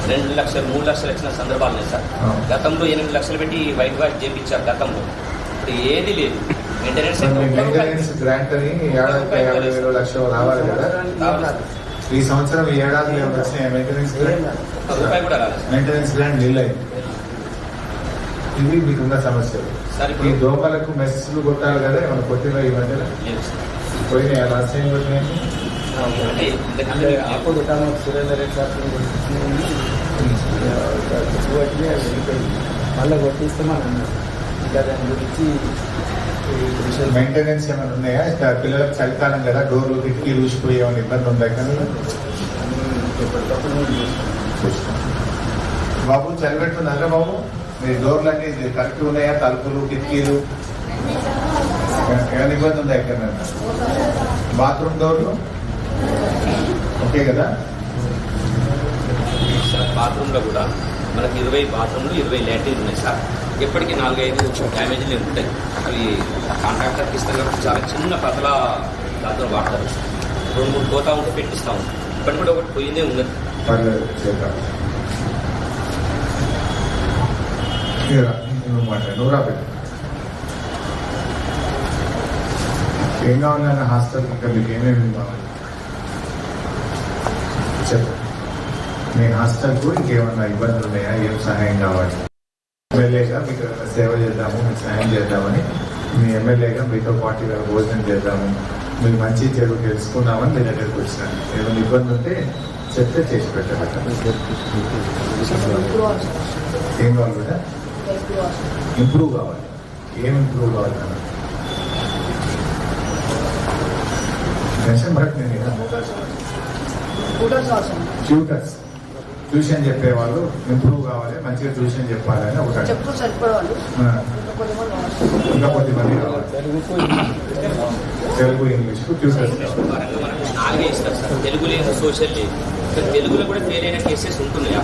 2 లక్షలు 3 లక్షలు ఇచ్చిన సందర్భాలు ఉన్నాయి సార్. గతంలో 8 లక్షలు పెట్టి వైట్ వాష్ చేయించారు గతంలో. ఇప్పుడు ఏది లేదు. మెయింటెనెన్స్ గ్రాంట్ అని ఏడాదికి 50,000 లక్షలు రావాలి కదా. ఈ సంవత్సరం ఈ ఏడాది వచ్చినాయి మెయింటెనెన్స్ గ్రాంట్. మెయింటెనెన్స్ గ్రాంట్ నీళ్ళు అయింది. ఇవి మీకున్న సమస్యలు. ఈ దోమలకు మెస్సులు కొట్టాలి కదా, ఏమైనా కొట్టినా ఈ మధ్యలో పోయినాయి. లాస్ట్ టైం కొట్టినాయి అప్పుడు సురేందర్ రెడ్డి మళ్ళీ కొట్టిస్తే మనం ఇంకా దాని గురించి మెయింటెనెన్స్ ఏమైనా ఉన్నాయా? పిల్లలకు చలికాలం కదా, డోర్లు కిటికీ రూసిపోయి ఏమైనా ఇబ్బంది ఉందా? బాబు చలి పెట్టున్నారా బాబు? మీ డోర్లు అన్ని కరెక్ట్ ఉన్నాయా? తలుపులు కిటికీలు ఏమైనా ఇబ్బంది ఉందా? ఎక్కడన్నా బాత్రూమ్ డోర్లు ఓకే కదా? బాత్రూంలో కూడా మనకి 20 బాత్రూమ్లు 20 లాట్రిన్లు ఉన్నాయి సార్. ఎప్పటికీ 4-5 డ్యామేజ్లు ఉంటాయి. అవి కాంట్రాక్టర్కి ఇస్తాం కాబట్టి చాలా చిన్న పతల దాంతో వాడతారు. 2-3 పోతా ఉంటే పెట్టిస్తూ ఉంటాం. ఇప్పటి కూడా ఒకటి పోయిందే ఉండదు. ఏం కావాలన్న హాస్టల్ ఇంకా మీకు ఏమేమి కావాలి చెప్పు. మీ హాస్టల్కు ఇంకేమన్నా ఇబ్బందులు ఉన్నాయా? ఏం సహాయం కావాలి? ఎమ్మెల్యేగా మీకు ఏమైనా సేవ చేద్దాము, మీకు సహాయం చేద్దామని, మీ ఎమ్మెల్యేగా మీతో పాటు భోజనం చేద్దాము, మీకు మంచి చెడు తెలుసుకున్నామని మీ దగ్గరికి వచ్చినాను. ఏమైనా ఇబ్బంది ఉంటే చెప్తే చేసి పెట్టాలి. ఏం కావాలి కదా? ఇంప్రూవ్ కావాలి. ఏం ఇంప్రూవ్ కావాలి కదా? టెన్షన్ పడుతుంది కదా. ట్యూటర్స్ ట్యూషన్ చెప్పేవాళ్ళు ఇంప్రూవ్ కావాలి, మంచిగా ట్యూషన్ చెప్పాలని ఒకటి. ఇంకా కొద్దిమంది కావాలి. తెలుగు ఇంగ్లీష్ ట్యూటర్స్ తెలుగు లేదు, సోషల్ లేదు. తెలుగులో కూడా ఫెయిల్ అయిన కేసెస్ ఉంటున్నాయి.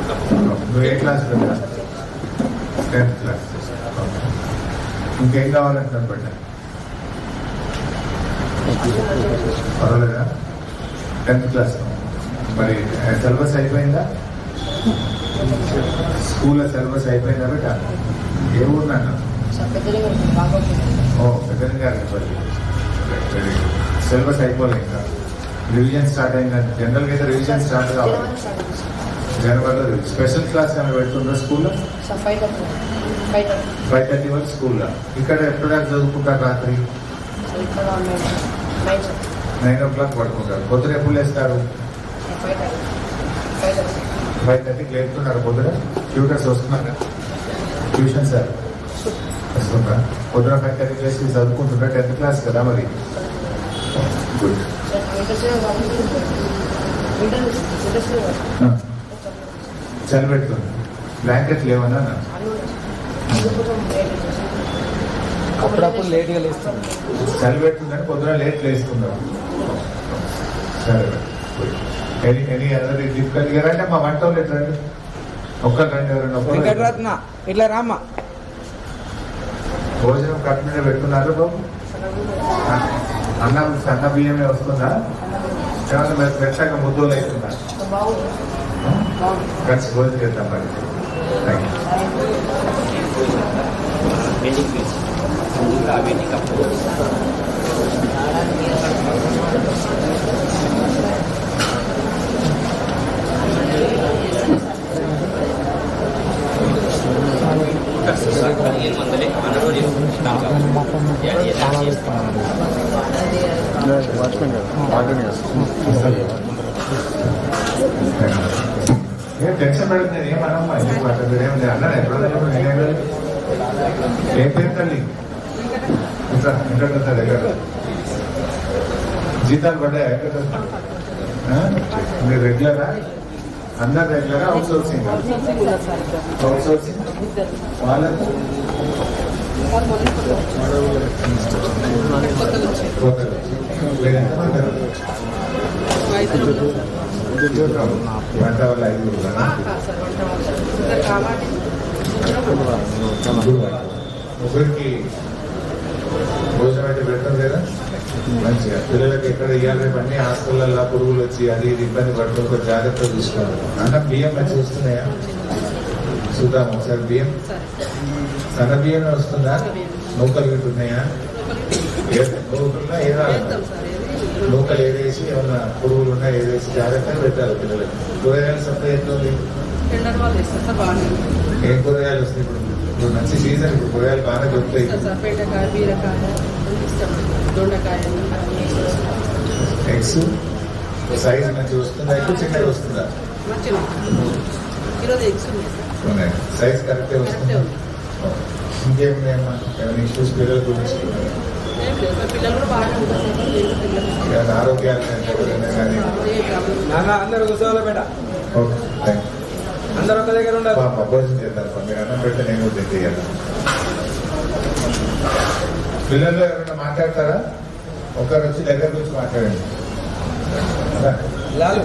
నువ్వు ఏ క్లాస్? 10th class. ఇంకేం కావాలంటున్నాను బట్ పర్వాలేదా? 10th class. మరి సిలబస్ అయిపోయిందా? స్కూల్లో సిలబస్ అయిపోయిందా బిడ్డ? ఏ ఊరు నాన్న? ఓ పెద్దగారు. సిలబస్ అయిపోలేదు ఇంకా. రివిజన్ స్టార్ట్ అయిందా? జనరల్గా అయితే రివిజన్ స్టార్ట్ కావాలి జనవరిలో. స్పెషల్ క్లాస్ ఏమైనా పెడుతుందా స్కూల్లో? 5:30 వరకు స్కూల్లో. ఇక్కడ ఎప్పుడైనా చదువుకుంటారు? రాత్రి 9 o'clock పడుకుంటారు. పొద్దున ఎప్పుడు లేస్తారు? 5:30కి లేపుతున్నారు పొద్దున. ట్యూటర్స్ వస్తున్నారా? ట్యూషన్ సార్ వస్తుందా? పొద్దున 5:30కి లేచి చదువుకుంటున్నా. 10th క్లాస్ కదా మరి. గుడ్. చలి పెడుతుంది. బ్లాంకెట్ లేవన్నా? అప్పుడప్పుడు లేట్గా లేస్తుంది. చలి పెడుతుందని పొద్దున లేట్ లేస్తున్నాం. సరే ఎనీ అదర్ డిఫికల్ట్ గా రండి. మా వంట వాళ్ళు రండి. ఒక్కరు రండి. ఎవరైనా ఇట్లా రామ్మా. భోజనం కట్టు మీద పెట్టుకున్నారు బాబు? అన్నం సన్న బియ్యమే వస్తుందా? ఏమన్నా మెత్తగా ముద్దోలు అవుతుందా? కలిసి భోజనం చేద్దాం మరి. టెన్షన్ పెడుతుంది. ఏమన్నా ఏమి అన్నా ఎప్పుడు ఏం పేరు తల్లి? ఎక్కడ దగ్గర జీతాలు పడ్డాయా? మీరు రెగ్యులరా? అందరు రెగ్యులరా? Outsourcing? అవుట్ సోర్సింగ్ వాళ్ళకు వంట వల్ల 5 ముగ్గురికి భోజనం అయితే పెడతాం లేదా మంచిగా పిల్లలకి ఎక్కడ ఇవ్వాలి రేపు అన్ని హాస్టల్లో పురుగులు వచ్చి అది ఇది ఇబ్బంది పడుతుంది జాగ్రత్తగా చూసుకోవాలి. అన్న బియ్యం మంచిగా వస్తున్నాయా చూద్దాం ఒకసారి. బియ్యం సన్న బియ్యం వస్తుందా? నూకలు గిట్టున్నాయా? నూకలున్నా ఏదా నూకలు ఏదేసి ఏమన్నా పురుగులు ఉన్నా ఏదేసి జాగ్రత్తగా పెట్టాలి పిల్లలకి. కూరగాయలు సప్లై ఎట్లుంది? ఏం కూరగాయలు వస్తాయి ఇప్పుడు? ఇప్పుడు మంచి సీజన్, ఇప్పుడు కూరగాయలు బాగా దొరుకుతాయి. ఎగ్స్ సైజ్ మంచిగా వస్తుందా? ఎక్కువ చిన్నగా వస్తుందా? ఉన్నాయి సైజ్ కరెక్టే వస్తుంది. ఇంకేమున్నాయమ్మా ఏమైనా ఇష్యూస్ పిల్లల గురించి? ఆరోగ్యాలు కానీ అందరూ కూర్చోవాలి బేట. Okay thank you. అందరూ ఒక దగ్గర ఉండాలి. భోజనం చేద్దాం. మీరు అన్నం పెడితే నేను కూడా తింటాను. పిల్లల్లో ఎవరైనా మాట్లాడతారా? ఒకరు వచ్చి దగ్గర నుంచి మాట్లాడండి. లాలు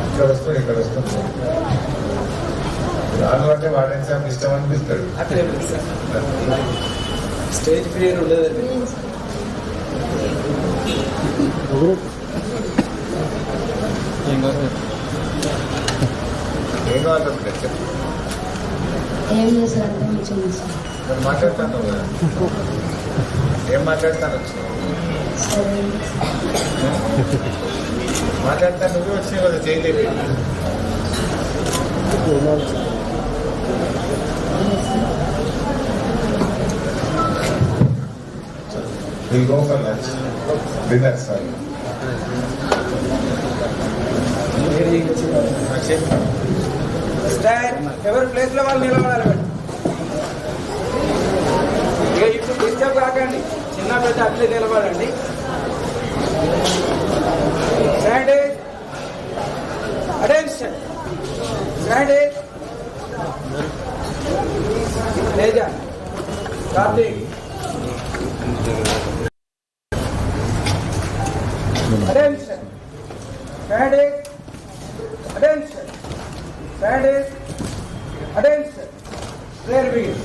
ఇక్కడ వస్తుంది ఇక్కడ వస్తుంది. లాలు అంటే వాడని సార్ ఇష్టం అనిపిస్తాడు. అట్లే స్టేజ్ ఫియర్ ఉండదండి. ఏం కావాలి చెప్పు. ఏం చేశారంటే మంచిగా చేశారు. నేను మాట్లాడతాను కదా. ఏం మాట్లాడతాను వచ్చి సరే మాట్లాడతాను. నువ్వే వచ్చినావు కదా చేయలేదు. We'll go for lunch. Dinner, sorry. ఎవరి ప్లేస్ లో వాళ్ళు నిలబడాలి. ఇక ఇప్పుడు డిస్టర్బ్ కాకండి. చిన్న పెద్ద అట్లే నిలబడండి. Standard attention. Standard Teja Karthik. Attention. Standing. Attention. Standing. Attention. Prayer begins.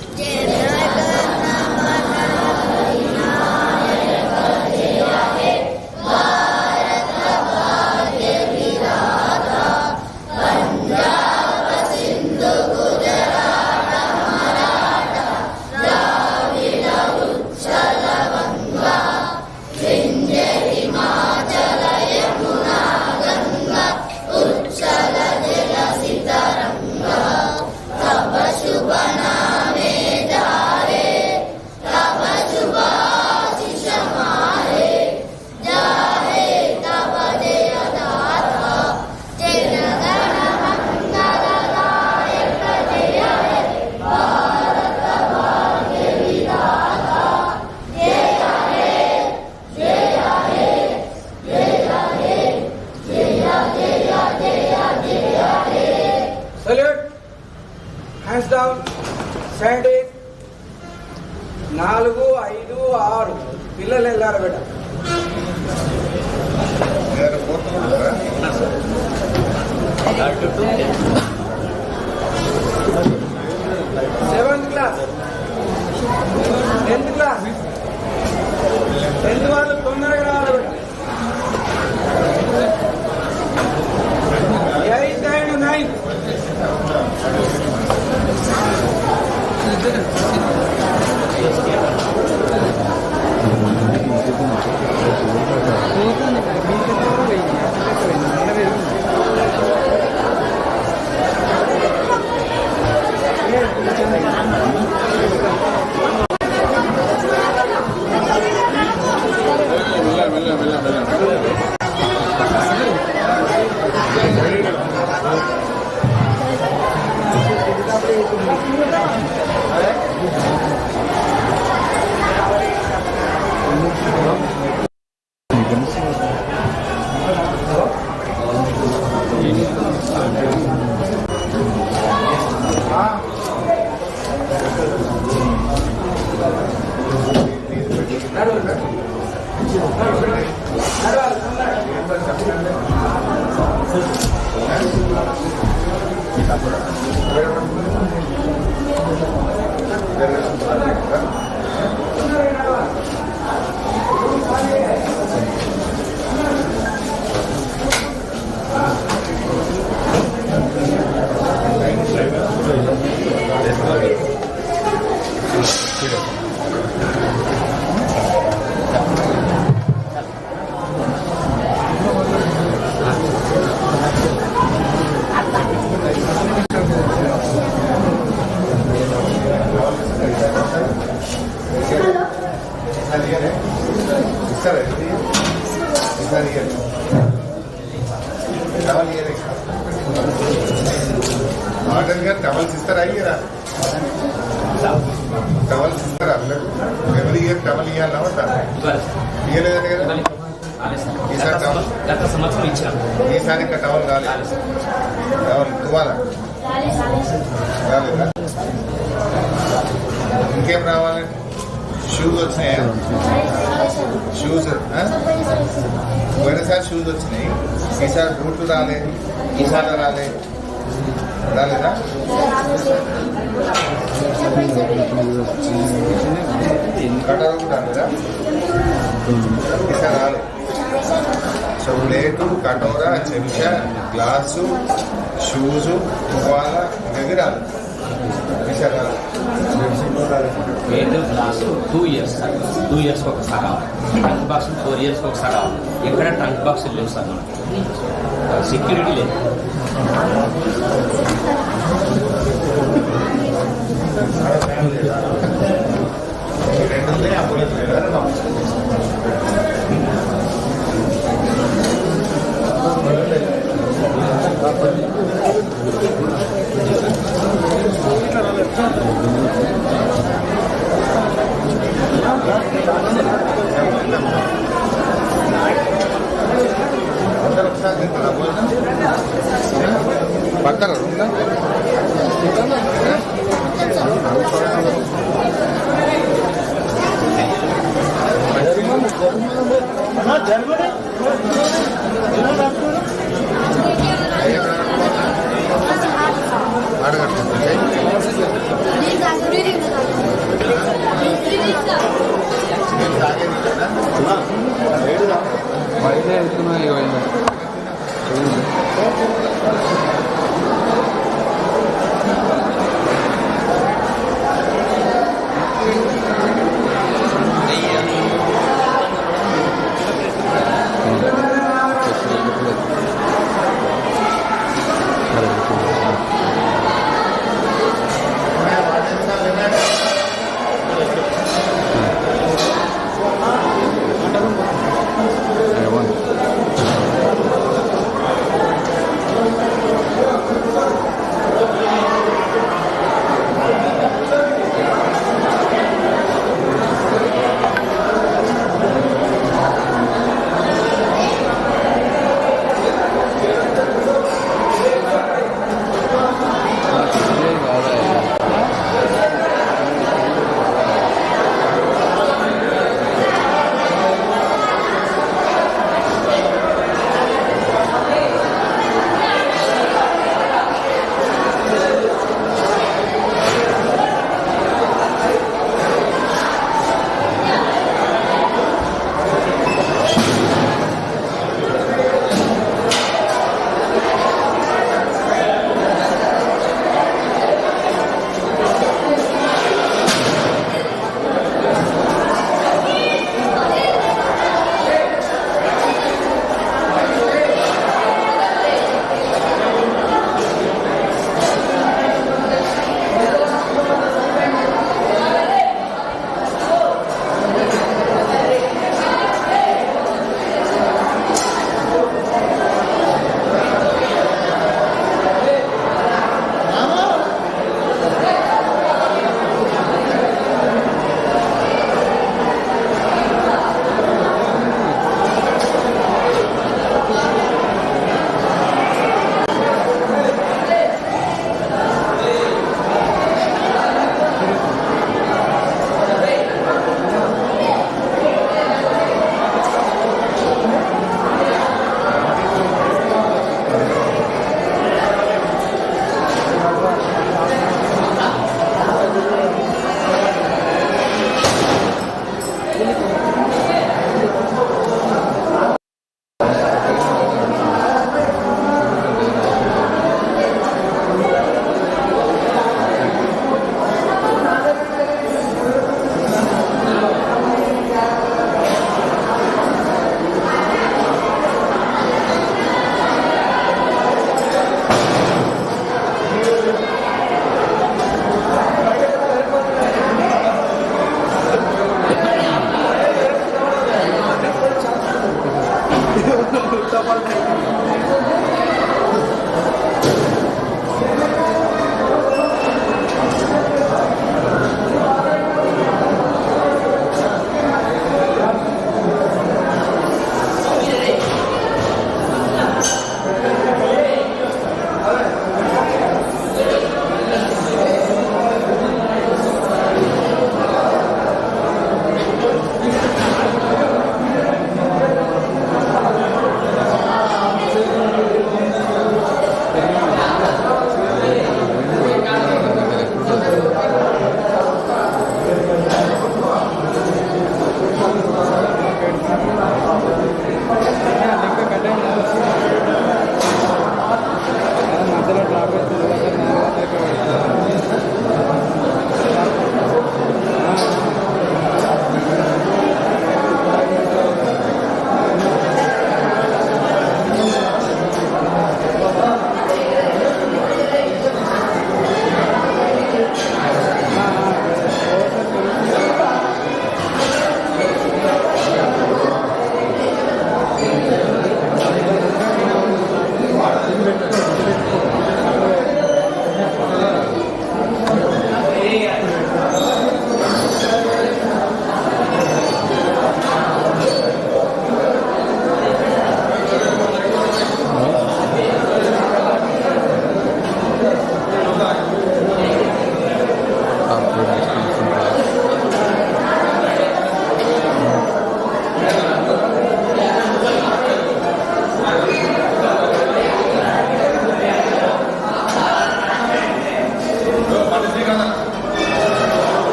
Salute. Hands down. Standing. 4, 5, 6 పిల్లలు వెళ్ళారు బేట. Seventh class 10th class 10th వాళ్ళు తొందరగా రావాలి బేట. 8th and 9th. వాటర్ గారు టవల్స్ ఇస్తారా అయ్యారా? టవల్స్ ఇస్తారా? ఎవరి ఇయర్ టవల్ ఇవ్వాలా ఇవ్వలేదండి కదా. ఈసారి టవల్ గత సంవత్సరం ఇచ్చాము. ఈసారి ఇంకా టవల్ రాలేదు. టవల్ తువాలా రాలేదా? ఇంకేం రావాలండి? షూస్ వచ్చినాయా? షూస్ పోయినసారి షూస్ వచ్చినాయి, ఈసారి బూట్లు రాలేదు, ఈసారి రాలేదు. రాలేదా? కటర్ కూడా రాలేదా? ఈసారి రాలేదు. సో ప్లేటు, కటోరా, చెంచా, గ్లాసు, షూజు, తువాలా ఇవి రాలేదు. ఈసారి రాలేదు. Plate glass 2 years sir. 2 years ఒకసారి రావాలి. ట్రంక్ బాక్స్ 4 years ఒకసారి రావాలి. ఎక్కడ ట్రంక్ బాక్స్ లేవు సార్ మనకి. సెక్యూరిటీ లేదు. రెండు ఉన్నాయి, అప్పుడు పక్కన ఉందా? బయట వెళ్తున్నా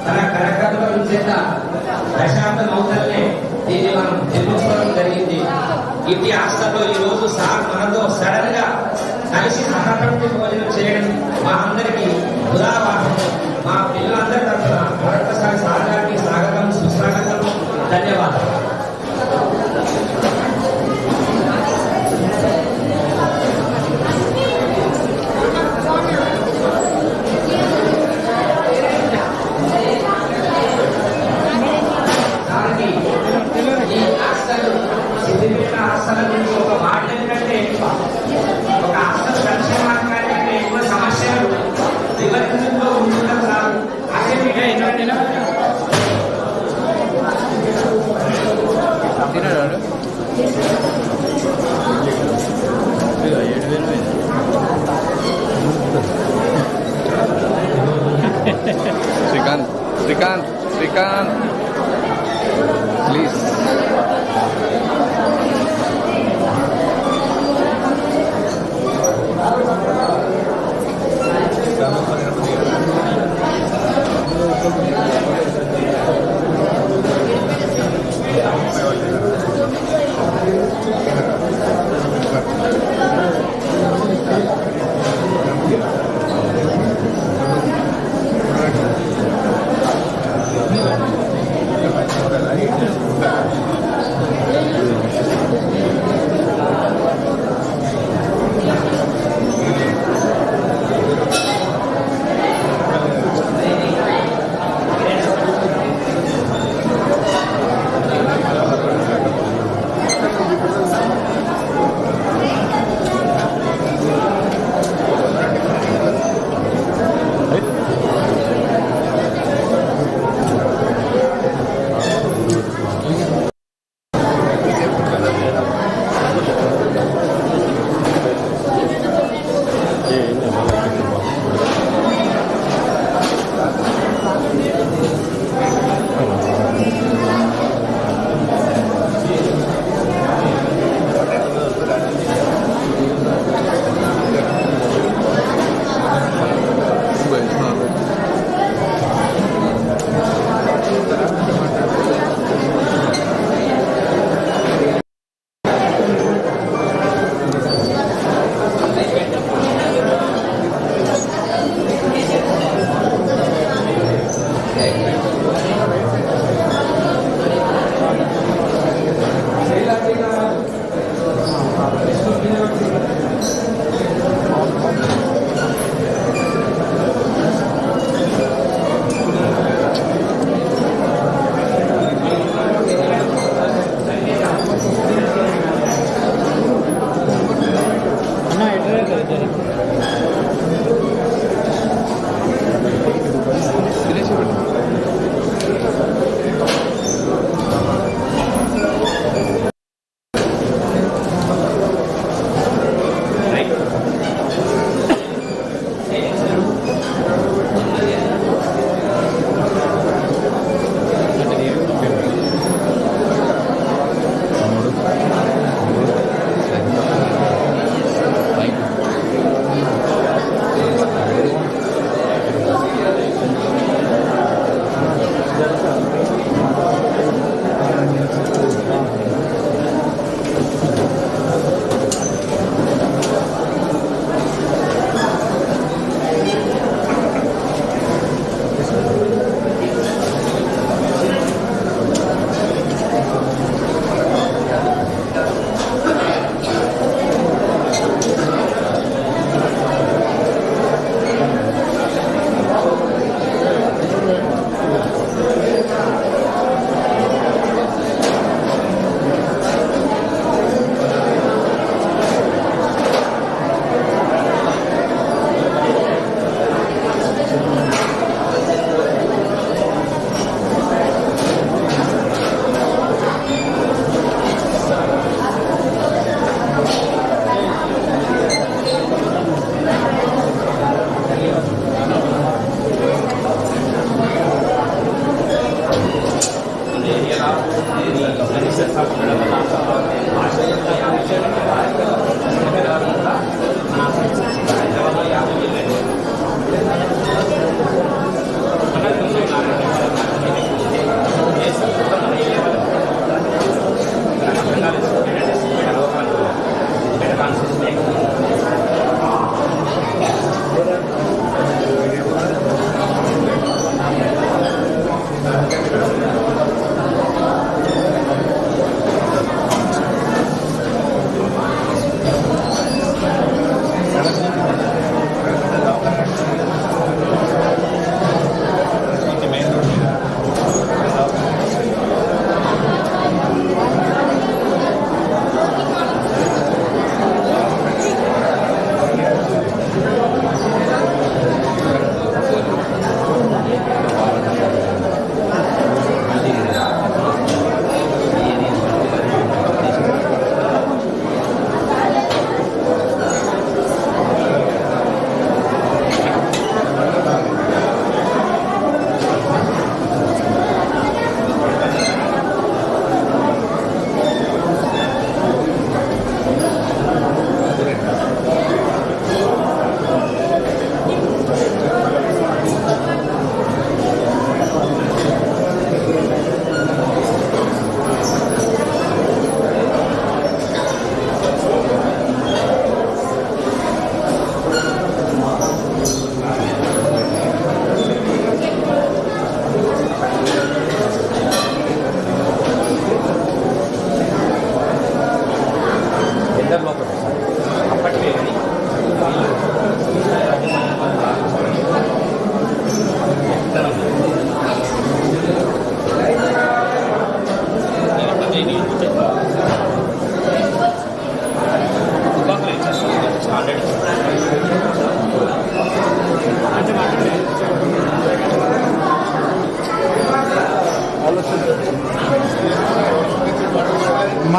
తన కరకరల చేత దశాబ్దం అవుతలనే దీన్ని మనం నిర్మించుకోవడం జరిగింది. ఇట్టి హాస్టల్లో ఈ రోజు సార్ మనతో సడన్ గా కలిసి సహపంక్తి భోజనం చేయడం మా అందరికీ ఉదాహరణ. మా పిల్లలందరి తరఫున మరొకసారి సార్ గారికి స్వాగతం, సుస్వాగతం, ధన్యవాదాలు. హాస్టల్ గురించి ఒక మాట ఏంటంటే, ఒక హాస్టల్ సంక్షేమానికి ఎక్కువ సమస్యలు వివరించడంలో ఉండడం కాదు. అదే శ్రీకాంత్ ప్లీజ్.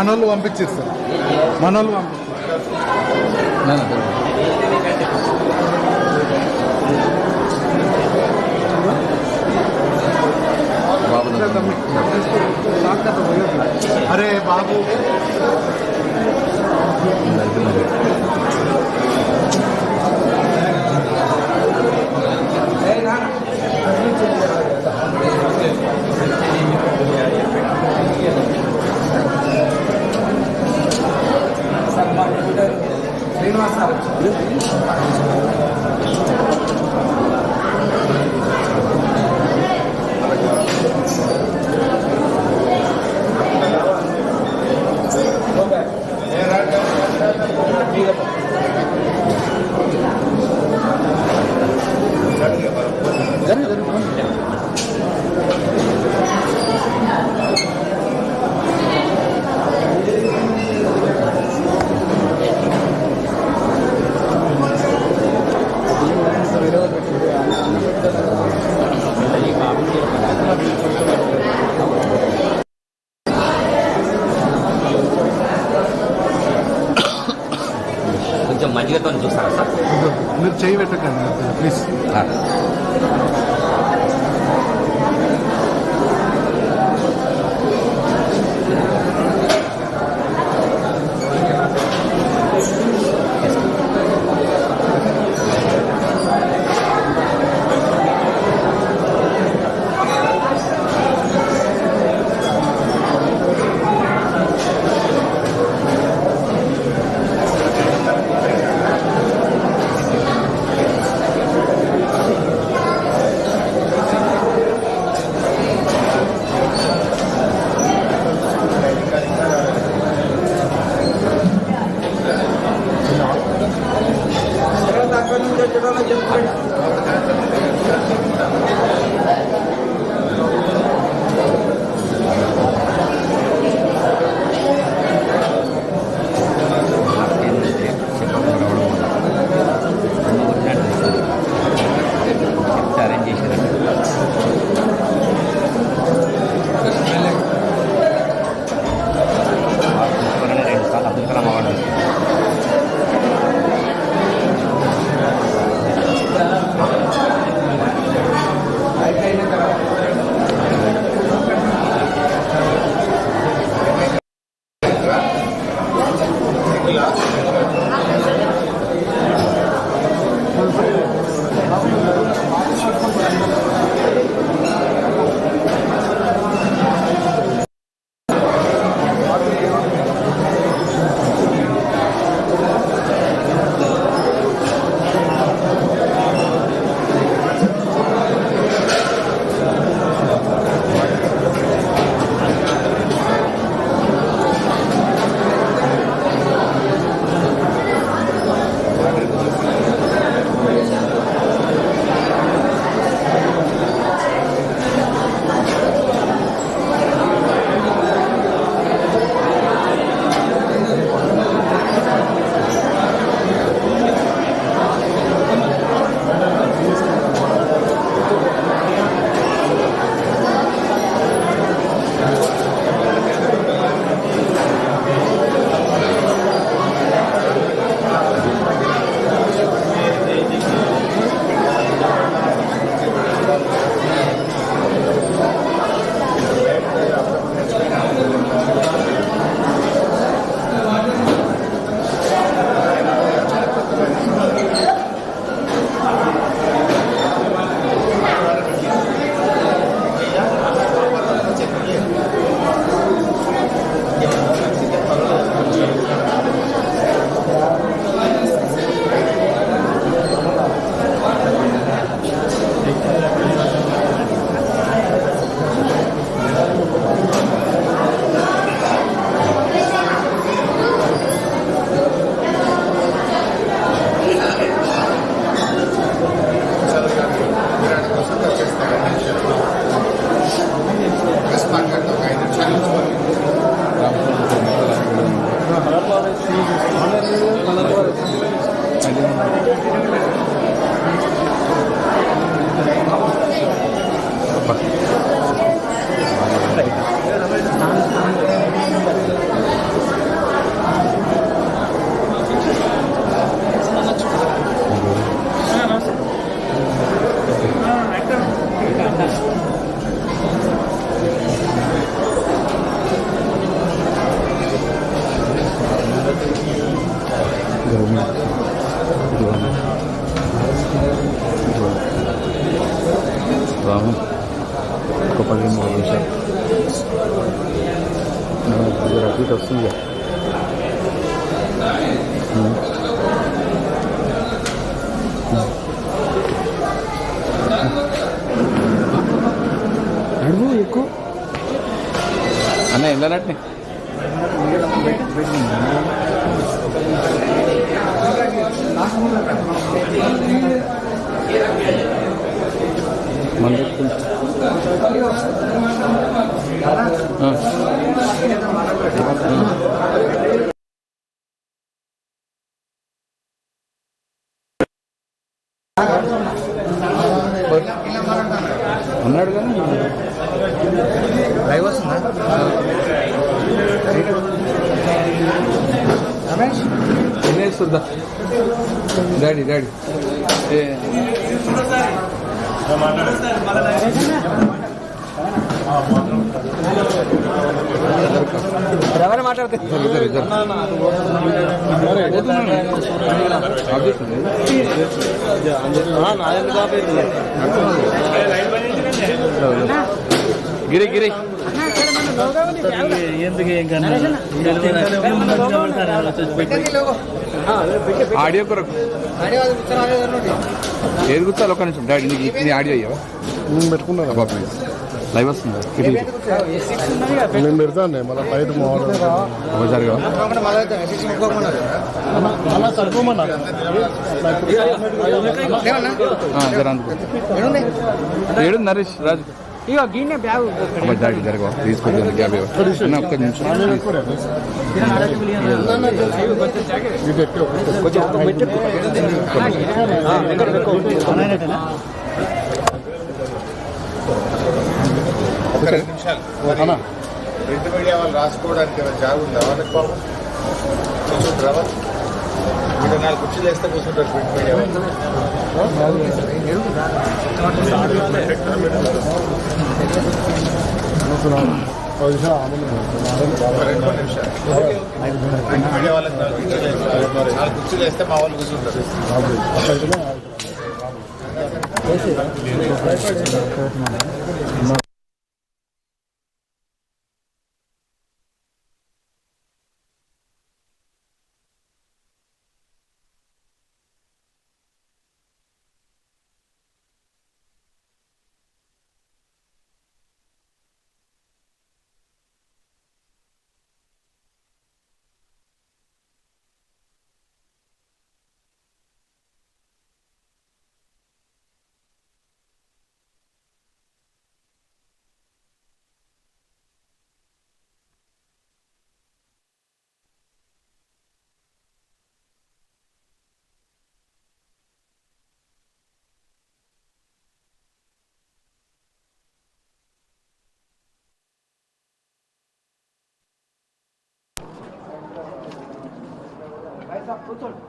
మనోళ్ళు పంపించారు సార్, మనోళ్ళు పంపించారు. అరే బాబు శ్రీనివాస్ సార్ కొంచెం మజ్జిగతో చూస్తారా సార్? మీరు చేయి పెట్టకండి ప్లీజ్. అక్కడి నుంచి వచ్చేటోళ్ళకి చెప్తాడు. అరేంజ్ చేశారు. రెండు సార్లు అబ్దుల్ కలాం అవార్డు ఇలా బాబు ఒక 15 నిమిషాలు అటు ఇటు వస్తుంది అడుగు ఎక్కువ అన్న వెళ్ళాలంటే మన ఉన్నాడు కానీ లైవ్ వస్తుందా తినేస్తుందా డాడీ ఎవరు మాట్లాడితే గిరి గిరి ఆడియో కొరకు ఏది కూర్చోాలి ఒక నిమిషం డాడీ నీ ఆడియో అయ్యావా పెట్టుకున్నాను బాబు లైవ్ వస్తుందా నేను పెడతాను మళ్ళీ బయట జరగా అలా సరిపోమన్నారు జర అందుకు ఏడు నరేష్ రాజు ఇగో గిన్నె బ్యాగ్ డాడీ జరగవా తీసుకొచ్చాను గ్యాప్ అన్న ఒక్క నిమిషం ఒక 2 నిమిషాలు ప్రింట్ మీడియా వాళ్ళు రాసుకోవడానికి ఏమైనా జాగుందా వాళ్ళకి బాబు కూర్చుంటారా మీరు 4 కుర్చీలు వేస్తే కూర్చుంటారు ప్రింట్ మీడియా వాళ్ళు ఒక 2 నిమిషాలు ప్రింట్ మీడియా వాళ్ళకి 4 కుర్చీలు వేస్తే మా వాళ్ళు కూర్చుంటారు కూర్చోండి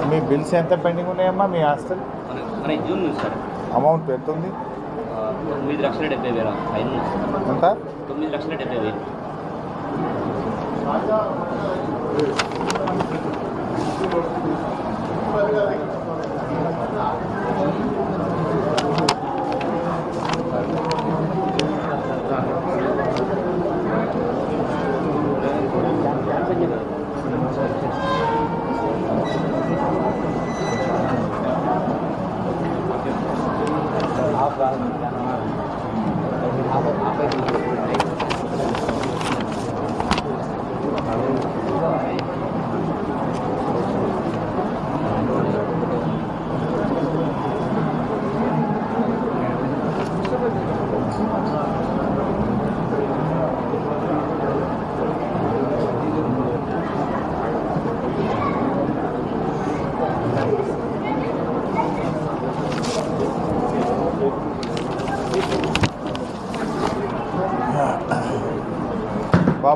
మీ బిల్స్ ఎంత పెండింగ్ ఉన్నాయమ్మా మీ హాస్టల్ మన జూన్ నుంచి సార్ అమౌంట్ ఎంత ఉంది 9,70,000 ఫైన్ ఎంత 9,70,000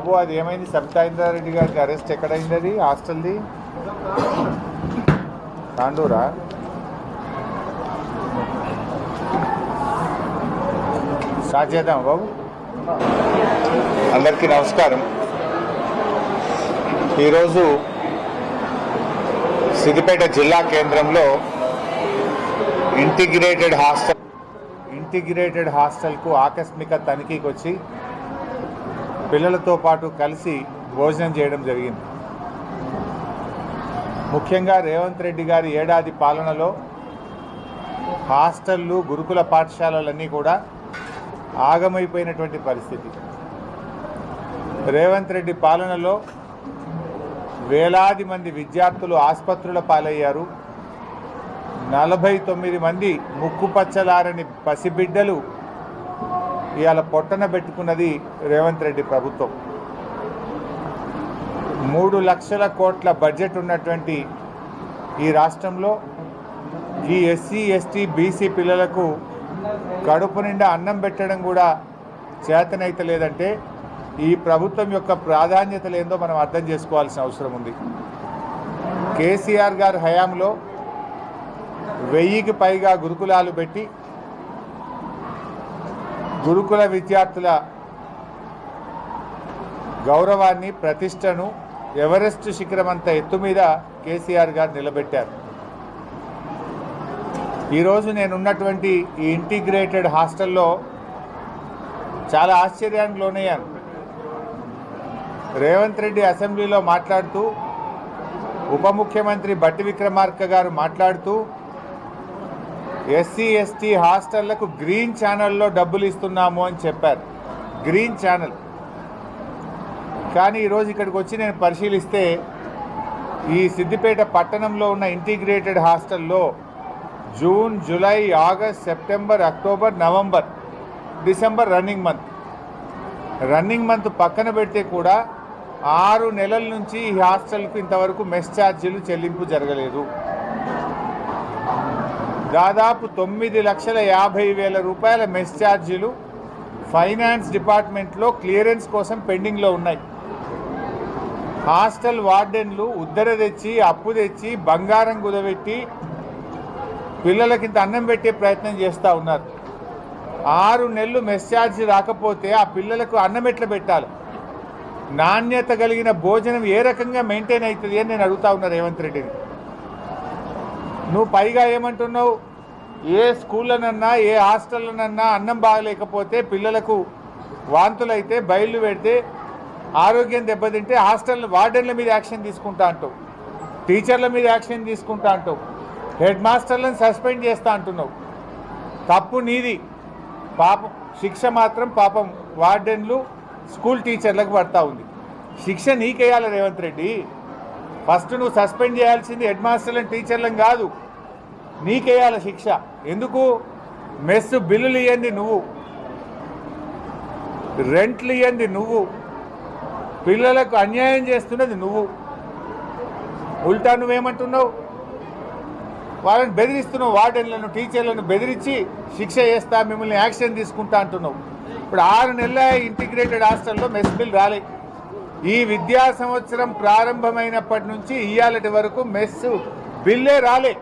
బాబు అది ఏమైంది? సబితా ఇంద్రారెడ్డి గారికి అరెస్ట్ ఎక్కడైంది? అది హాస్టల్ది తాండూరా? స్టార్ట్ చేద్దాం బాబు. అందరికీ నమస్కారం. ఈరోజు సిద్దిపేట జిల్లా కేంద్రంలో ఇంటిగ్రేటెడ్ హాస్టల్కు ఆకస్మిక తనిఖీకి వచ్చి పిల్లలతో పాటు కలిసి భోజనం చేయడం జరిగింది. ముఖ్యంగా రేవంత్ రెడ్డి గారి ఏడాది పాలనలో హాస్టళ్ళు, గురుకుల పాఠశాలలన్నీ కూడా ఆగమైపోయినటువంటి పరిస్థితి. రేవంత్ రెడ్డి పాలనలో వేలాది మంది విద్యార్థులు ఆసుపత్రుల పాలయ్యారు. 49 మంది ముక్కుపచ్చలారని పసిబిడ్డలు ఇవాళ పొట్టన పెట్టుకున్నది రేవంత్ రెడ్డి ప్రభుత్వం. 3 లక్షల కోట్ల బడ్జెట్ ఉన్నటువంటి ఈ రాష్ట్రంలో ఈ ఎస్సీ, ఎస్టీ, బీసీ పిల్లలకు కడుపు నిండా అన్నం పెట్టడం కూడా చేతనైతే లేదంటే ఈ ప్రభుత్వం యొక్క ప్రాధాన్యతలు ఏందో మనం అర్థం చేసుకోవాల్సిన అవసరం ఉంది. కేసీఆర్ గారి హయాంలో 1000కి పైగా గురుకులాలు పెట్టి గురుకుల విద్యార్థుల గౌరవాన్ని, ప్రతిష్టను ఎవరెస్ట్ శిఖరమంత ఎత్తు మీద కేసీఆర్ గారు నిలబెట్టారు. ఈరోజు నేనున్నటువంటి ఈ ఇంటిగ్రేటెడ్ హాస్టల్లో చాలా ఆశ్చర్యానికి లోనయ్యాను. రేవంత్ రెడ్డి అసెంబ్లీలో మాట్లాడుతూ, ఉప ముఖ్యమంత్రి బట్టి విక్రమార్క గారు మాట్లాడుతూ ఎస్సీ, ఎస్టీ హాస్టళ్లకు గ్రీన్ ఛానల్లో డబ్బులు ఇస్తున్నాము అని చెప్పారు. Green channel. కానీ ఈరోజు ఇక్కడికి వచ్చి నేను పరిశీలిస్తే ఈ సిద్దిపేట పట్టణంలో ఉన్న ఇంటిగ్రేటెడ్ హాస్టల్లో June, July, August, September, October, November, December running month పక్కన పెడితే కూడా 6 నెలల నుంచి ఈ హాస్టల్కు ఇంతవరకు మెస్ ఛార్జీలు చెల్లింపు జరగలేదు. దాదాపు 9,50,000 రూపాయల మెస్ ఛార్జీలు ఫైనాన్స్ డిపార్ట్మెంట్లో క్లియరెన్స్ కోసం పెండింగ్లో ఉన్నాయి. హాస్టల్ వార్డెన్లు ఉద్దర తెచ్చి, అప్పు తెచ్చి, బంగారం కుదబెట్టి పిల్లలకి ఇంత అన్నం పెట్టే ప్రయత్నం చేస్తూ ఉన్నారు. 6 నెలలు మెస్ ఛార్జీ రాకపోతే ఆ పిల్లలకు అన్నం ఎట్లా పెట్టాలి? నాణ్యత కలిగిన భోజనం ఏ రకంగా మెయింటైన్ అవుతుంది అని నేను అడుగుతా ఉన్నా రేవంత్ రెడ్డిని. నువ్వు పైగా ఏమంటున్నావు? ఏ స్కూళ్ళనన్నా, ఏ హాస్టల్లోనన్నా అన్నం బాగలేకపోతే, పిల్లలకు వాంతులైతే, బయళ్ళు పెడితే, ఆరోగ్యం దెబ్బతింటే హాస్టల్ వార్డెన్ల మీద యాక్షన్ తీసుకుంటా అంటావు, టీచర్ల మీద యాక్షన్ తీసుకుంటా అంటావు, హెడ్ మాస్టర్లను సస్పెండ్ చేస్తా అంటున్నావు. తప్పు నీది. పాపం శిక్ష మాత్రం పాపం వార్డెన్లు, స్కూల్ టీచర్లకు పడతా ఉంది. శిక్ష నీకేయాలి రేవంత్ రెడ్డి. ఫస్ట్ నువ్వు సస్పెండ్ చేయాల్సింది హెడ్ మాస్టర్లను, టీచర్లను కాదు, నీకేయాలి శిక్ష. ఎందుకు? మెస్ బిల్లులు ఇవ్వండి నువ్వు, రెంట్లు ఇవ్వండి నువ్వు, పిల్లలకు అన్యాయం చేస్తున్నది నువ్వు. ఉల్టా నువ్వేమంటున్నావు? వాళ్ళని బెదిరిస్తున్నావు. వార్డెన్లను, టీచర్లను బెదిరించి శిక్ష చేస్తా, మిమ్మల్ని యాక్షన్ తీసుకుంటా అంటున్నావు. ఇప్పుడు 6 నెలల ఇంటిగ్రేటెడ్ హాస్టల్లో మెస్ బిల్ రాలే. ఈ విద్యా సంవత్సరం ప్రారంభమైనప్పటి నుంచి ఇయ్యాలటి వరకు మెస్ బిల్లే రాలే.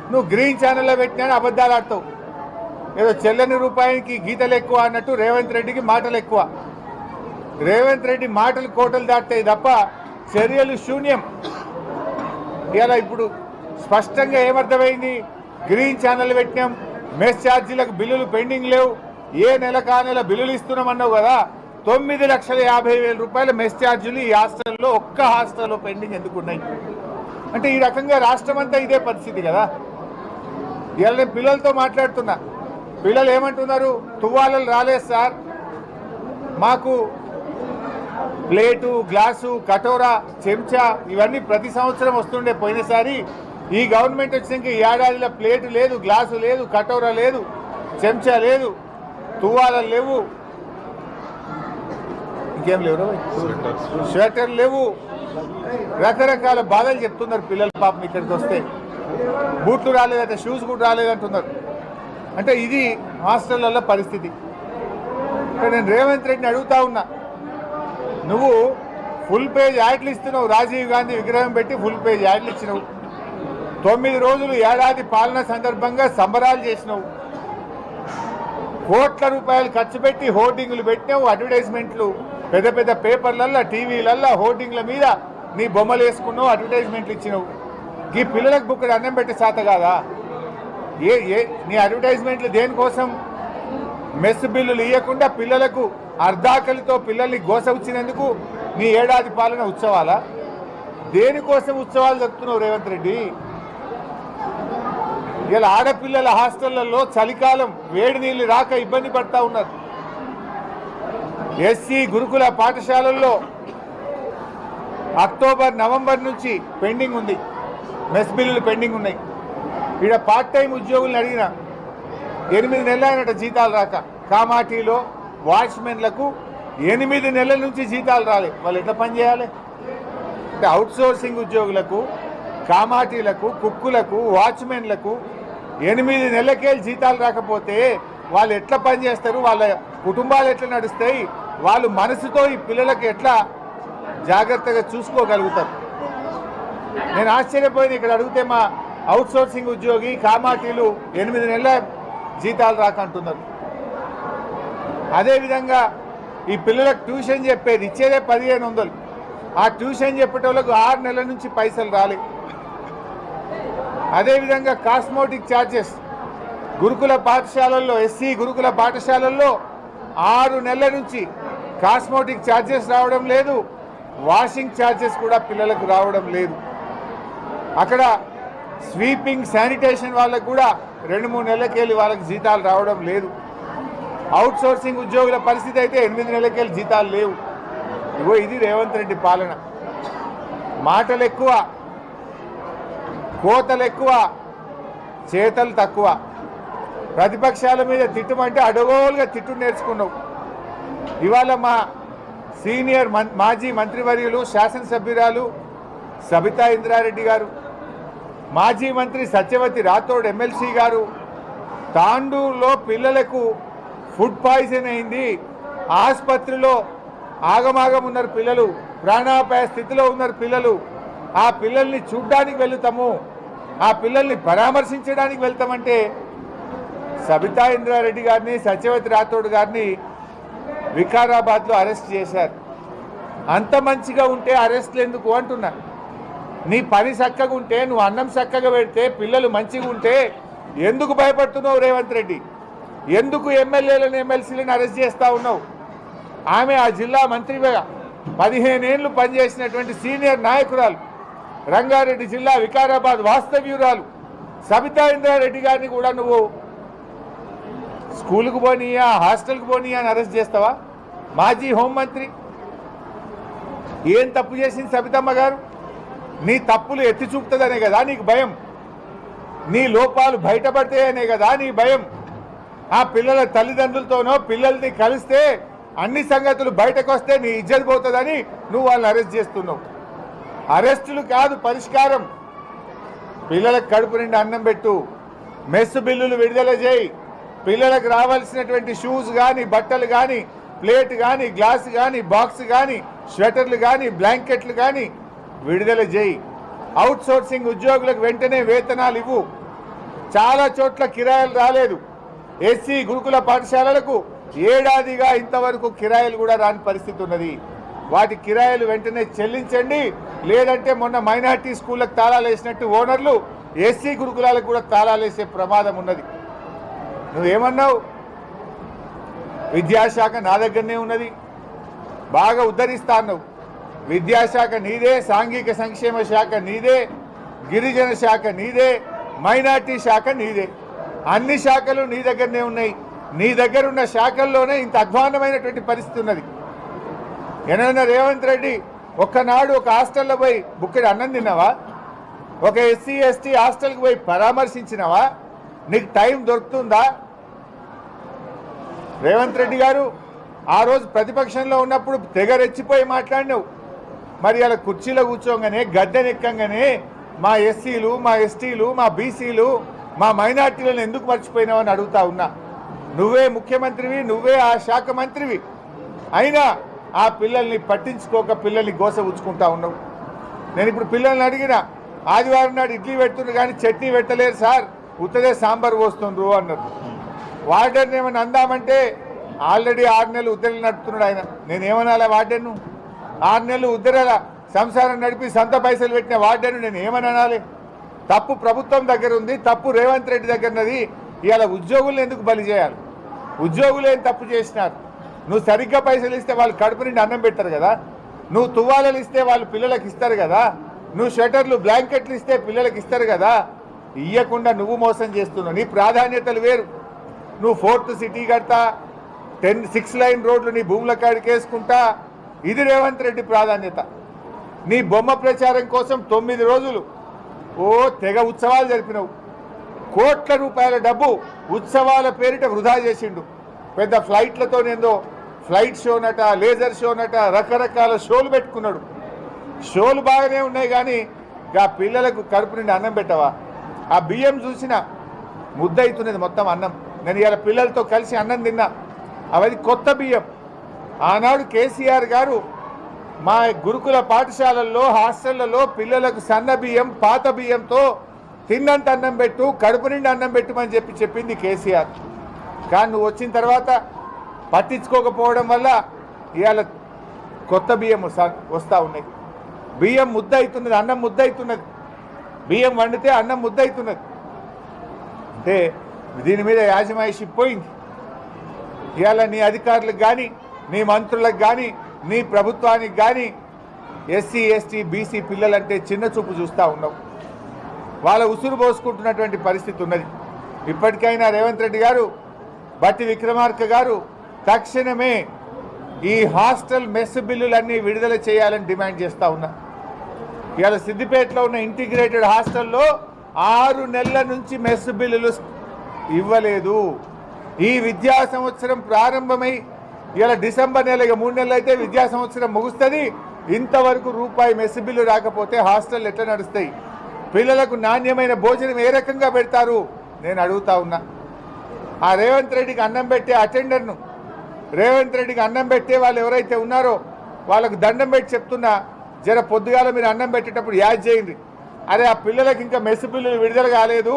నువ్వు గ్రీన్ ఛానల్లో పెట్టినా అబద్ధాలు ఆడతావు. ఏదో చెల్లని రూపాయికి గీతలు ఎక్కువ అన్నట్టు రేవంత్ రెడ్డికి మాటలు ఎక్కువ. రేవంత్ రెడ్డి మాటలు కోటలు దాటాయి తప్ప చర్యలు శూన్యం. ఇలా ఇప్పుడు స్పష్టంగా ఏమర్థమైంది? గ్రీన్ ఛానల్ పెట్టినాం, మెస్ ఛార్జీలకు బిల్లులు పెండింగ్ లేవు, ఏ నెల కా నెల బిల్లులు ఇస్తున్నామన్నావు కదా. 9,50,000 రూపాయల మెస్ ఛార్జీలు ఈ హాస్టల్లో, ఒక్క హాస్టల్లో పెండింగ్ ఎందుకు ఉన్నాయి? అంటే ఈ రకంగా రాష్ట్రం అంతా ఇదే పరిస్థితి కదా. ఇలా నేను పిల్లలతో మాట్లాడుతున్నా. పిల్లలు ఏమంటున్నారు? తువ్వాలలు రాలేదు సార్, మాకు ప్లేటు, గ్లాసు, కటోరా, చెంచా ఇవన్నీ ప్రతి సంవత్సరం వస్తుండే. పోయినసారి ఈ గవర్నమెంట్ వచ్చినాక ఈ ఏడాదిలో ప్లేటు లేదు, గ్లాసు లేదు, కటోరా లేదు, చెంచా లేదు, తువ్వాలలు లేవు, ఇంకేం లేవు, స్వెటర్ లేవు. రకరకాల బాధలు చెప్తున్నారు పిల్లలు. పాపం ఇక్కడికి వస్తే బూట్లు రాలేదంటే, షూస్ కూడా రాలేదంటున్నారు. అంటే ఇది హాస్టళ్లలో పరిస్థితి. ఇక్కడ నేను రేవంత్ రెడ్డిని అడుగుతా ఉన్నా, నువ్వు ఫుల్ పేజ్ యాడ్లు ఇస్తున్నావు. రాజీవ్ గాంధీ విగ్రహం పెట్టి ఫుల్ పేజ్ యాడ్లు ఇచ్చినావు. 9 రోజులు ఏడాది పాలన సందర్భంగా సంబరాలు చేసినావు. కోట్ల రూపాయలు ఖర్చు పెట్టి హోర్డింగ్లు పెట్టినావు. అడ్వర్టైజ్మెంట్లు పెద్ద పెద్ద పేపర్లల్లో టీవీలల్లో హోర్డింగ్ల మీద నీ బొమ్మలు వేసుకున్నావు, అడ్వర్టైజ్మెంట్లు ఇచ్చినావు. ఈ పిల్లలకు బుక్కడు అన్నం పెట్టే శాత కాదా? నీ అడ్వర్టైజ్మెంట్లు దేనికోసం? మెస్ బిల్లులు ఇవ్వకుండా పిల్లలకు అర్ధాకలితో పిల్లల్ని గోసవుచ్చినందుకు నీ ఏడాది పాలన ఉత్సవాలా? దేనికోసం ఉత్సవాలు జరుపుతున్నావు రేవంత్ రెడ్డి? ఇలా ఆడపిల్లల హాస్టళ్లలో చలికాలం వేడి నీళ్లు రాక ఇబ్బంది పడతా ఉన్నారు. ఎస్సీ గురుకుల పాఠశాలల్లో అక్టోబర్ నవంబర్ నుంచి పెండింగ్ ఉంది, మెస్ బిల్లులు పెండింగ్ ఉన్నాయి. ఇక్కడ పార్ట్ టైం ఉద్యోగులను అడిగిన 8 నెలలు అయినట జీతాలు రాక. కామాటీలో వాచ్మెన్లకు 8 నెలల నుంచి జీతాలు రాలే. వాళ్ళు ఎట్లా పని చేయాలి? అంటే అవుట్సోర్సింగ్ ఉద్యోగులకు, కామాటీలకు, కుక్కులకు, వాచ్మెన్లకు 8 నెలలకే జీతాలు రాకపోతే వాళ్ళు ఎట్లా పని చేస్తారు? వాళ్ళ కుటుంబాలు ఎట్లా నడుస్తాయి? వాళ్ళు మనసుతో ఈ పిల్లలకు ఎట్లా జాగ్రత్తగా చూసుకోగలుగుతారు? నేను ఆశ్చర్యపోయింది. ఇక్కడ అడిగితే మా అవుట్సోర్సింగ్ ఉద్యోగి కామాటీలు 8 నెలల జీతాలు రాకంటున్నారు. అదేవిధంగా ఈ పిల్లలకు ట్యూషన్ చెప్పేది ఇచ్చేదే 1500. ఆ ట్యూషన్ చెప్పేటోళ్ళకు 6 నెలల నుంచి పైసలు రాలే. అదేవిధంగా కాస్మోటిక్ ఛార్జెస్ గురుకుల పాఠశాలల్లో, ఎస్సీ గురుకుల పాఠశాలల్లో 6 నెలల నుంచి కాస్మోటిక్ ఛార్జెస్ రావడం లేదు. వాషింగ్ ఛార్జెస్ కూడా పిల్లలకు రావడం లేదు. అక్కడ స్వీపింగ్ శానిటేషన్ వాళ్ళకు కూడా 2-3 నెలలకెళ్ళి వాళ్ళకి జీతాలు రావడం లేదు. అవుట్సోర్సింగ్ ఉద్యోగుల పరిస్థితి అయితే 8 నెలలకెళ్ళి జీతాలు లేవు. ఇగో ఇది రేవంత్ రెడ్డి పాలన. మాటలు ఎక్కువ, కోతలు ఎక్కువ, చేతలు తక్కువ. ప్రతిపక్షాల మీద తిట్టమంటే అడగోలుగా తిట్టు నేర్చుకున్నావు. ఇవాళ మా సీనియర్ మాజీ మంత్రివర్యులు శాసనసభ్యురాలు సబితా ఇంద్రారెడ్డి గారు, మాజీ మంత్రి సత్యవతి రాథోడ్ ఎమ్మెల్సీ గారు, తాండూరులో పిల్లలకు ఫుడ్ పాయిజన్ అయింది, ఆసుపత్రిలో ఆగమాగం ఉన్నారు పిల్లలు, ప్రాణాపాయ స్థితిలో ఉన్నారు పిల్లలు. ఆ పిల్లల్ని చూడ్డానికి వెళుతాము, ఆ పిల్లల్ని పరామర్శించడానికి వెళ్తామంటే సబితా ఇంద్రారెడ్డి గారిని, సత్యవతి రాథోడ్ గారిని వికారాబాద్లో అరెస్ట్ చేశారు. అంత మంచిగా ఉంటే అరెస్ట్లు ఎందుకు అంటున్నా. నీ పని చక్కగా ఉంటే, నువ్వు అన్నం చక్కగా పెడితే, పిల్లలు మంచిగా ఉంటే ఎందుకు భయపడుతున్నావు రేవంత్ రెడ్డి? ఎందుకు ఎమ్మెల్యేలను ఎమ్మెల్సీలను అరెస్ట్ చేస్తూ ఉన్నావు? ఆమె ఆ జిల్లా మంత్రిగా 15 ఏళ్ళు పనిచేసినటువంటి సీనియర్ నాయకురాలు, రంగారెడ్డి జిల్లా వికారాబాద్ వాస్తవ్యురాలు సబితా ఇంద్రారెడ్డి గారిని కూడా నువ్వు స్కూల్కు పోనీయా, హాస్టల్కి పోనీయా అని అరెస్ట్ చేస్తావా? మాజీ హోంమంత్రి ఏం తప్పు చేసింది సబితమ్మ గారు? నీ తప్పులు ఎత్తి చూపుతుందనే కదా నీకు భయం, నీ లోపాలు బయటపడతాయనే కదా నీ భయం. ఆ పిల్లల తల్లిదండ్రులతోనో పిల్లల్ని కలిస్తే అన్ని సంగతులు బయటకు వస్తే నీ ఇజ్జత్ పోతుందని నువ్వు వాళ్ళని అరెస్ట్ చేస్తున్నావు. అరెస్టులు కాదు పరిష్కారం. పిల్లలకు కడుపు నిండా అన్నం పెట్టు, మెస్ బిల్లులు విడుదల చేయి, పిల్లలకు రావాల్సినటువంటి షూస్ కానీ, బట్టలు కానీ, ప్లేట్ కానీ, గ్లాస్ కానీ, బాక్స్ కానీ, స్వెటర్లు కానీ, బ్లాంకెట్లు కానీ విడుదల చేయి. అవుట్సోర్సింగ్ ఉద్యోగులకు వెంటనే వేతనాలు ఇవ్వు. చాలా చోట్ల కిరాయిలు రాలేదు. ఎస్సీ గురుకుల పాఠశాలలకు ఏడాదిగా ఇంతవరకు కిరాయిలు కూడా రాని పరిస్థితి ఉన్నది. వాటి కిరాయిలు వెంటనే చెల్లించండి, లేదంటే మొన్న మైనార్టీ స్కూళ్ళకు తాళాలు వేసినట్టు ఓనర్లు ఎస్సీ గురుకులాలకు కూడా తాళాలు వేసే ప్రమాదం ఉన్నది. నువ్వేమన్నావు? విద్యాశాఖ నా దగ్గరనే ఉన్నది, బాగా ఉద్ధరిస్తా అన్నావు. విద్యాశాఖ నీదే, సాంఘిక సంక్షేమ శాఖ నీదే, గిరిజన శాఖ నీదే, మైనార్టీ శాఖ నీదే. అన్ని శాఖలు నీ దగ్గరనే ఉన్నాయి. నీ దగ్గర ఉన్న శాఖల్లోనే ఇంత అధ్వాన్నమైనటువంటి పరిస్థితి ఉన్నది. ఏమైనా రేవంత్ రెడ్డి ఒక్కనాడు ఒక హాస్టల్లో పోయి బుక్కడి అన్నం తిన్నావా? ఒక ఎస్సీ ఎస్టీ హాస్టల్కి పోయి పరామర్శించినావా? నీకు టైం దొరుకుతుందా? రేవంత్ రెడ్డి గారు ఆ రోజు ప్రతిపక్షంలో ఉన్నప్పుడు తెగ రెచ్చిపోయి మాట్లాడినావు. మరి అలా కుర్చీలో కూర్చోగానే, గద్దెనెక్కంగానే మా ఎస్సీలు, మా ఎస్టీలు, మా బీసీలు, మా మైనార్టీలను ఎందుకు మర్చిపోయినావని అడుగుతా ఉన్నా. నువ్వే ముఖ్యమంత్రివి, నువ్వే ఆ శాఖ మంత్రివి. అయినా ఆ పిల్లల్ని పట్టించుకోక పిల్లల్ని గోస ఉంచుకుంటా ఉన్నావు. నేను ఇప్పుడు పిల్లల్ని అడిగిన, ఆదివారం నాడు ఇడ్లీ పెడుతుండ్రు కానీ చట్నీ పెట్టలేరు సార్, ఉత్తదే సాంబార్ పోస్తుండ్రు అన్నారు. వార్డెన్ ఏమని అందామంటే ఆల్రెడీ 6 నెలలు ఉద్దరలు నడుపుతున్నాడు ఆయన. నేనేమనాలా వార్డెన్ను? 6 నెలలు ఉద్దరల సంసారం నడిపి సొంత పైసలు పెట్టిన వార్డెన్ను నేను ఏమని అనాలి? తప్పు ప్రభుత్వం దగ్గర ఉంది, తప్పు రేవంత్ రెడ్డి దగ్గర ఉన్నది. ఇవాళ ఉద్యోగులను ఎందుకు బలి చేయాలి? ఉద్యోగులు ఏం తప్పు చేసినారు? నువ్వు సరిగ్గా పైసలు ఇస్తే వాళ్ళు కడుపు నిండి అన్నం పెడతారు కదా, నువ్వు తువ్వాలలు ఇస్తే వాళ్ళు పిల్లలకు ఇస్తారు కదా, నువ్వు షటర్లు బ్లాంకెట్లు ఇస్తే పిల్లలకు ఇస్తారు కదా. ఇయ్యకుండా నువ్వు మోసం చేస్తున్నావు. నీ ప్రాధాన్యతలు వేరు. నువ్వు 4th సిటీ కడతా, 6 లైన్ రోడ్లు నీ భూముల కాడికి వేసుకుంటా, ఇది రేవంత్ రెడ్డి ప్రాధాన్యత. నీ బొమ్మ ప్రచారం కోసం 9 రోజులు తెగ ఉత్సవాలు జరిపినావు. కోట్ల రూపాయల డబ్బు ఉత్సవాల పేరిట వృధా చేసిండు. పెద్ద ఫ్లైట్లతోనేందో ఫ్లైట్ షోనట, లేజర్ షోనట, రకరకాల షోలు పెట్టుకున్నాడు. షోలు బాగానే ఉన్నాయి కానీ ఆ పిల్లలకు కడుపు నుండి అన్నం పెట్టవా? ఆ బియ్యం చూసిన ముద్ద అవుతున్నది మొత్తం అన్నం. నేను ఇలా పిల్లలతో కలిసి అన్నం తిన్నా. అవన్నీ కొత్త బియ్యం. ఆనాడు కేసీఆర్ గారు మా గురుకుల పాఠశాలల్లో, హాస్టళ్లలో పిల్లలకు సన్న బియ్యం, పాత బియ్యంతో తిన్నంత అన్నం పెట్టు, కడుపు నిండి అన్నం పెట్టమని చెప్పింది కేసీఆర్. కానీ నువ్వు వచ్చిన తర్వాత పట్టించుకోకపోవడం వల్ల ఇవాళ కొత్త బియ్యం వస్తూ ఉన్నాయి. బియ్యం ముద్ద అవుతున్నది, అన్నం ముద్ద అవుతున్నది. బియ్యం వండితే అన్నం ముద్ద అవుతున్నది. అంటే దీని మీద యాజమాయిషి పోయింది. ఇవాళ నీ అధికారులకు కానీ, నీ మంత్రులకు కానీ, నీ ప్రభుత్వానికి కానీ ఎస్సీ, ఎస్టీ, బీసీ పిల్లలంటే చిన్న చూపు చూస్తూ ఉన్నావు. వాళ్ళ ఉసురు పోసుకుంటున్నటువంటి పరిస్థితి ఉన్నది. ఇప్పటికైనా రేవంత్ రెడ్డి గారు, బట్టి విక్రమార్క గారు తక్షణమే ఈ హాస్టల్ మెస్ బిల్లులన్నీ విడుదల చేయాలని డిమాండ్ చేస్తూ ఉన్నా. ఇవాళ సిద్దిపేటలో ఉన్న ఇంటిగ్రేటెడ్ హాస్టల్లో 6 నెలల నుంచి మెస్ బిల్లులు ఇవ్వలేదు. ఈ విద్యా సంవత్సరం ప్రారంభమై ఇలా డిసెంబర్ నెల, 3 నెలలు అయితే విద్యా సంవత్సరం ముగుస్తుంది. ఇంతవరకు రూపాయి మెస్ బిల్లు రాకపోతే హాస్టల్ ఎట్లా నడుస్తాయి? పిల్లలకు నాణ్యమైన భోజనం ఏ రకంగా పెడతారు? నేను అడుగుతా ఉన్నా. ఆ రేవంత్ రెడ్డికి అన్నం పెట్టే అటెండర్ను, రేవంత్ రెడ్డికి అన్నం పెట్టే వాళ్ళు ఎవరైతే ఉన్నారో వాళ్ళకు దండం పెట్టి చెప్తున్నా, జర పొద్దుగాల మీరు అన్నం పెట్టేటప్పుడు యాద్ చేయండి. అరే ఆ పిల్లలకు ఇంకా మెస్ బిల్లులు విడుదల కాలేదు,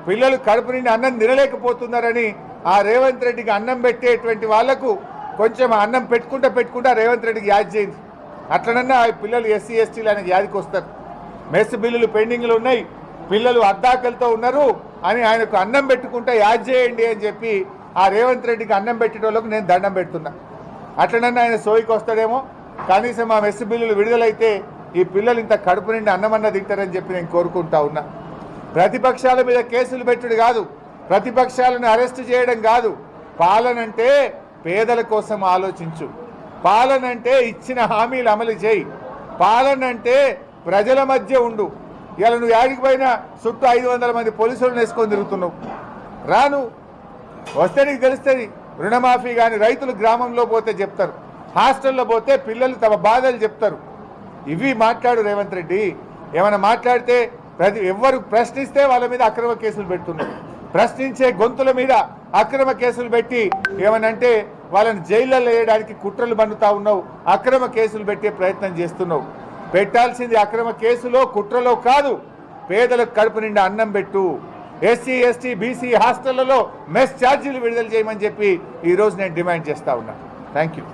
పిల్లలు కడుపు నిండి అన్నం తినలేకపోతున్నారని ఆ రేవంత్ రెడ్డికి అన్నం పెట్టేటువంటి వాళ్లకు కొంచెం అన్నం పెట్టుకుంటా రేవంత్ రెడ్డికి యాద్ చేయండి. అట్లనన్నా ఆ పిల్లలు ఎస్సీ, ఎస్టీలు అనేది యాదికి వస్తారు. మెస్ బిల్లులు పెండింగ్లు ఉన్నాయి, పిల్లలు అద్దాకలతో ఉన్నారు అని ఆయనకు అన్నం పెట్టుకుంటా యాద్ చేయండి అని చెప్పి ఆ రేవంత్ రెడ్డికి అన్నం పెట్టేటోళ్ళకు నేను దండం పెడుతున్నా. అట్లనన్నా ఆయన సోయికి వస్తాడేమో. కనీసం ఆ మెస్ బిల్లులు విడుదలైతే ఈ పిల్లలు ఇంత కడుపు నిండి అన్నమన్న తింటారని చెప్పి నేను కోరుకుంటా ఉన్నా. ప్రతిపక్షాల మీద కేసులు పెట్టుడు కాదు, ప్రతిపక్షాలను అరెస్టు చేయడం కాదు. పాలనంటే పేదల కోసం ఆలోచించు. పాలనంటే ఇచ్చిన హామీలు అమలు చేయి. పాలనంటే ప్రజల మధ్య ఉండు. ఇలా నువ్వు యాడికి పోయినా చుట్టూ 500 మంది పోలీసులను వేసుకొని తిరుగుతున్నావు. రాను వస్తే నీకు తెలుస్తుంది. రుణమాఫీ కానీ రైతులు గ్రామంలో పోతే చెప్తారు, హాస్టల్లో పోతే పిల్లలు తమ బాధలు చెప్తారు. ఇవి మాట్లాడు రేవంత్ రెడ్డి. ఏమైనా మాట్లాడితే ఎవరు ప్రశ్నిస్తే వాళ్ళ మీద అక్రమ కేసులు పెడుతున్నారు. ప్రశ్నించే గొంతుల మీద అక్రమ కేసులు పెట్టి ఏమనంటే వాళ్ళని జైళ్ళలో వేయడానికి కుట్రలు బన్నుతా ఉన్నావు, అక్రమ కేసులు పెట్టే ప్రయత్నం చేస్తున్నావు. పెట్టాల్సింది అక్రమ కేసులో, కుట్రలో కాదు. పేదలకు కడుపు నిండా అన్నం పెట్టు. ఎస్సీ, ఎస్టీ, బీసీ హాస్టళ్లలో మెస్ ఛార్జీలు విడుదల చేయమని చెప్పి ఈరోజు నేను డిమాండ్ చేస్తా ఉన్నా. Thank you.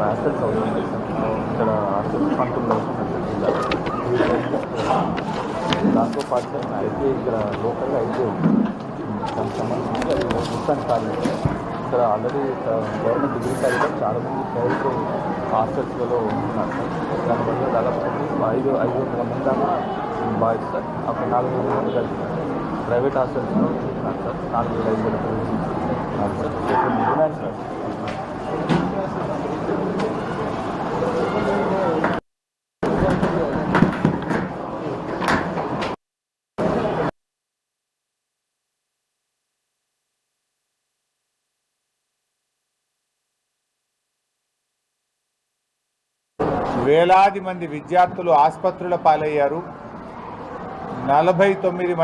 హాస్టల్స్ అవుతుంది ఇక్కడ హాస్టల్స్ పంతులు దాంతో పాటు అయితే ఇక్కడ లోకల్గా అయితే దానికి సంబంధించి అది మొత్తానికి కాదు. ఇక్కడ ఆల్రెడీ గవర్నమెంట్ డిగ్రీ కాలేజ్ చాలామంది ప్రైవేట్ హాస్టల్స్లలో ఉంటున్నారు సార్. దానివల్ల దాదాపు 500 మంది దాకా బాయ్స్ సార్, అప్పుడు 400 మంది కలిసి ప్రైవేట్ హాస్టల్స్లో ఉంటున్నారు సార్. 4,500 సార్. Demand sir. వేలాది మంది విద్యార్థులు ఆసుపత్రుల పాలయ్యారు. 49 మంది